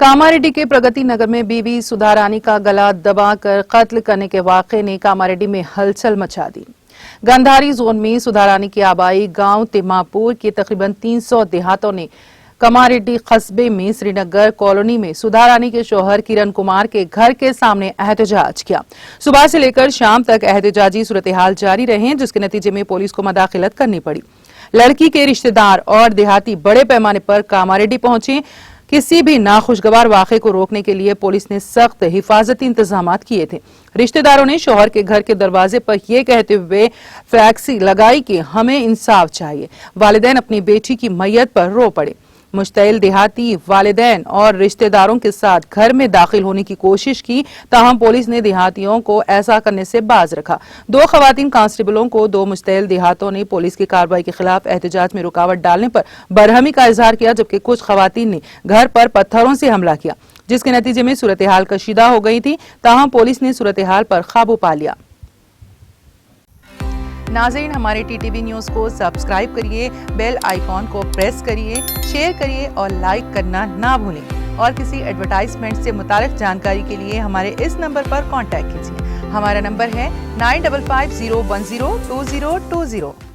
कामारेड्डी के प्रगति नगर में बीवी सुधा रानी का गला दबाकर कत्ल करने के वाक़े ने कामारेड्डी में हलचल मचा दी। गंधारी जोन में सुधा रानी की आबाई गांव तिम्मापुर के तकरीबन 300 देहातों ने कामारेड्डी कस्बे में श्रीनगर कॉलोनी में सुधा रानी के शौहर किरण कुमार के घर के सामने एहतजाज किया। सुबह से लेकर शाम तक एहतजाजी सूरत-ए-हाल जारी रहे, जिसके नतीजे में पुलिस को मदाखिलत करनी पड़ी। लड़की के रिश्तेदार और देहाती बड़े पैमाने पर कामारेड्डी पहुंचे। किसी भी नाखुशगवार वाक़े को रोकने के लिए पुलिस ने सख्त हिफाजती इंतजामात किए थे। रिश्तेदारों ने शौहर के घर के दरवाजे पर यह कहते हुए फ्लैक्सी लगाई कि हमें इंसाफ चाहिए। वालिदैन अपनी बेटी की मैयत पर रो पड़े। मुश्तइल देहाती वालिदैन और रिश्तेदारों के साथ घर में दाखिल होने की कोशिश की, ताहम पुलिस ने देहातियों को ऐसा करने से बाज रखा। 2 खवातीन कांस्टेबलों को 2 मुश्तइल देहातों ने पुलिस की कार्रवाई के खिलाफ एहतजाज में रुकावट डालने पर बरहमी का इजहार किया, जबकि कुछ खवातीन ने घर पर पत्थरों से हमला किया, जिसके नतीजे में सूरत-ए-हाल कशीदा हो गई थी। ताहम पुलिस ने सूरत-ए-हाल पर काबू पा लिया। नाज़रीन, हमारे टीटीवी न्यूज़ को सब्सक्राइब करिए, बेल आइकॉन को प्रेस करिए, शेयर करिए और लाइक करना ना भूलें। और किसी एडवर्टाइजमेंट से मुताल्लिक़ जानकारी के लिए हमारे इस नंबर पर कांटेक्ट कीजिए। हमारा नंबर है 9550102020।